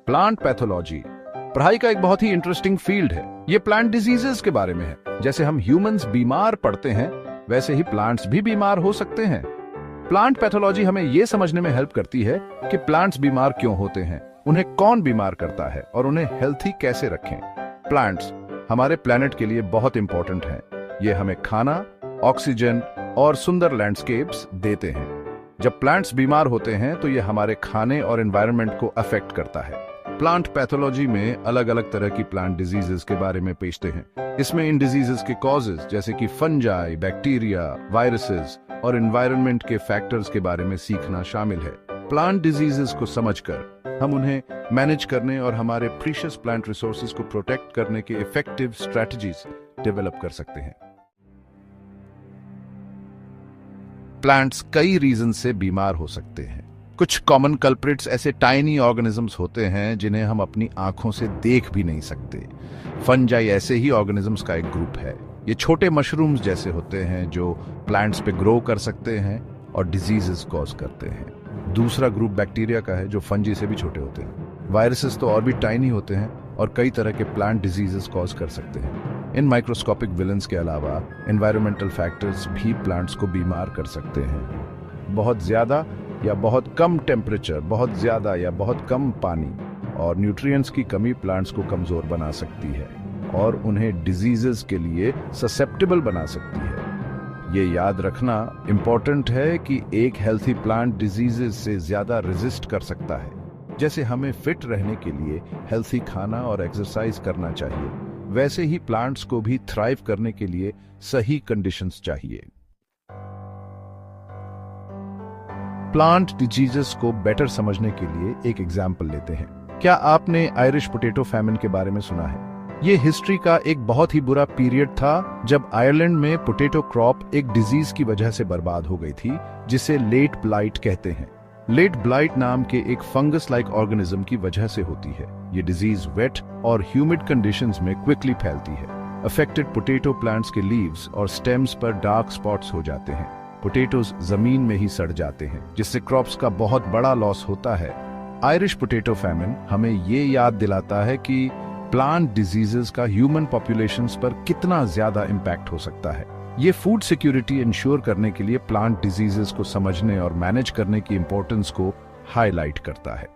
Plant pathology पढ़ाई का एक बहुत ही इंटरेस्टिंग फील्ड है। ये प्लांट डिजीजेस के बारे में है। जैसे हम ह्यूमंस बीमार पड़ते हैं, वैसे ही प्लांट्स भी बीमार हो सकते हैं। प्लांट पैथोलॉजी हमें यह समझने में हेल्प करती है कि प्लांट्स बीमार क्यों होते हैं, उन्हें कौन बीमार करता है और उन्हें हेल्थी कैसे रखें। प्लांट्स हमारे प्लेनेट के लिए बहुत इंपॉर्टेंट हैं। ये हमें खाना, ऑक्सीजन और सुंदर लैंडस्केप्स देते हैं। जब प्लांट्स बीमार होते हैं तो ये हमारे खाने और एनवायरनमेंट को अफेक्ट करता है। प्लांट पैथोलॉजी में अलग अलग तरह की प्लांट डिजीजेस के बारे में पेशते हैं। इसमें इन डिजीजेस के कॉजेज जैसे कि फंजाई, बैक्टीरिया, वायरसेस और एनवायरनमेंट के फैक्टर्स के बारे में सीखना शामिल है। प्लांट डिजीजेस को समझकर हम उन्हें मैनेज करने और हमारे प्रीशियस प्लांट रिसोर्सेज को प्रोटेक्ट करने के इफेक्टिव स्ट्रेटजीज डेवलप कर सकते हैं। प्लांट्स कई रीजन से बीमार हो सकते हैं। कुछ कॉमन कल्प्रिट्स ऐसे टाइनी ऑर्गेनिजम्स होते हैं जिन्हें हम अपनी आंखों से देख भी नहीं सकते। फंजाई ऐसे ही ऑर्गेनिजम्स का एक ग्रुप है। ये छोटे मशरूम्स जैसे होते हैं जो प्लांट्स पे ग्रो कर सकते हैं और डिजीजेस कॉज करते हैं। दूसरा ग्रुप बैक्टीरिया का है जो फंजी से भी छोटे होते हैं। वायरसेस तो और भी टाइनी होते हैं और कई तरह के प्लांट डिजीजेस कॉज कर सकते हैं। इन माइक्रोस्कोपिक विलन्स के अलावा एनवायरमेंटल फैक्टर्स भी प्लांट्स को बीमार कर सकते हैं। बहुत ज्यादा या बहुत कम टेम्परेचर, बहुत ज्यादा या बहुत कम पानी और न्यूट्रिएंट्स की कमी प्लांट्स को कमजोर बना सकती है और उन्हें डिजीजेस के लिए ससेप्टेबल बना सकती है। ये याद रखना इंपॉर्टेंट है कि एक हेल्थी प्लांट डिजीजेस से ज्यादा रेजिस्ट कर सकता है। जैसे हमें फिट रहने के लिए हेल्थी खाना और एक्सरसाइज करना चाहिए, वैसे ही प्लांट्स को भी थ्राइव करने के लिए सही कंडीशंस चाहिए। प्लांट डिजीजेस को बेटर समझने के लिए एक एग्जाम्पल लेते हैं। क्या आपने आयरिश पोटैटो फैमिन के बारे में सुना है? ये हिस्ट्री का एक बहुत ही बुरा पीरियड था जब आयरलैंड में पोटैटो क्रॉप एक डिजीज की वजह से बर्बाद हो गई थी, जिसे लेट ब्लाइट कहते हैं। लेट ब्लाइट नाम के एक फंगस लाइक ऑर्गेनिज्म की वजह से होती है। ये डिजीज वेट और ह्यूमिड कंडीशंस में क्विकली फैलती है। अफेक्टेड पोटैटो प्लांट्स के लीव्स और स्टेम्स पर डार्क स्पॉट्स हो जाते हैं। पोटैटोज जमीन में ही सड़ जाते हैं, जिससे क्रॉप्स का बहुत बड़ा लॉस होता है। आयरिश पोटैटो फैमिन हमें ये याद दिलाता है कि प्लांट डिजीजेस का ह्यूमन पॉपुलेशंस पर कितना ज्यादा इम्पैक्ट हो सकता है। ये फूड सिक्योरिटी इंश्योर करने के लिए प्लांट डिजीजेस को समझने और मैनेज करने की इंपॉर्टेंस को हाईलाइट करता है।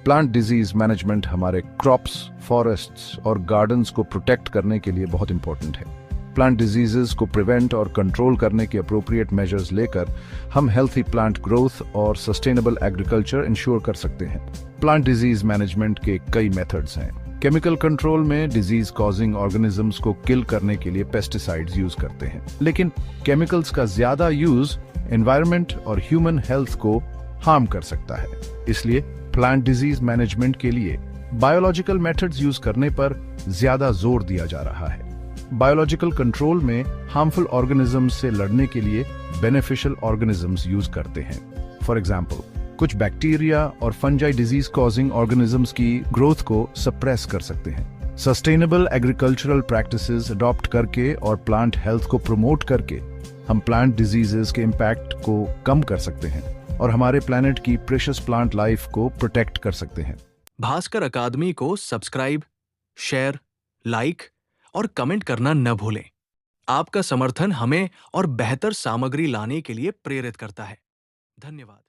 प्लांट डिजीज मैनेजमेंट हमारे क्रॉप्स, फॉरेस्ट्स और गार्डन्स को प्रोटेक्ट करने के लिए बहुत इंपॉर्टेंट है। प्लांट डिजीजेस को प्रिवेंट और कंट्रोल करने के अप्रोप्रिएट मेजर्स लेकर हम हेल्थी प्लांट ग्रोथ और सस्टेनेबल एग्रीकल्चर इंश्योर कर सकते हैं। प्लांट डिजीज मैनेजमेंट के कई मेथड्स हैं। केमिकल कंट्रोल में डिजीज कॉजिंग ऑर्गेनिजम्स को किल करने के लिए पेस्टिसाइड्स यूज करते हैं, लेकिन केमिकल्स का ज्यादा यूज एनवायरनमेंट और ह्यूमन हेल्थ को हार्म कर सकता है। इसलिए प्लांट डिजीज मैनेजमेंट के लिए बायोलॉजिकल मेथड्स यूज करने पर ज्यादा जोर दिया जा रहा है। बायोलॉजिकल कंट्रोल में हार्मफुल ऑर्गेनिजम्स से लड़ने के लिए बेनिफिशियल ऑर्गेनिजम्स यूज करते हैं। फॉर एग्जाम्पल, कुछ बैक्टीरिया और फंजाई डिजीज कॉजिंग ऑर्गेनिजम्स की ग्रोथ को सप्रेस कर सकते हैं। सस्टेनेबल एग्रीकल्चरल प्रैक्टिसेस अडॉप्ट करके और प्लांट हेल्थ को प्रमोट करके हम प्लांट डिजीजेस के इम्पैक्ट को कम कर सकते हैं और हमारे प्लेनेट की प्रेशियस प्लांट लाइफ को प्रोटेक्ट कर सकते हैं। भास्कर अकादमी को सब्सक्राइब, शेयर, लाइक और कमेंट करना न भूलें। आपका समर्थन हमें और बेहतर सामग्री लाने के लिए प्रेरित करता है। धन्यवाद।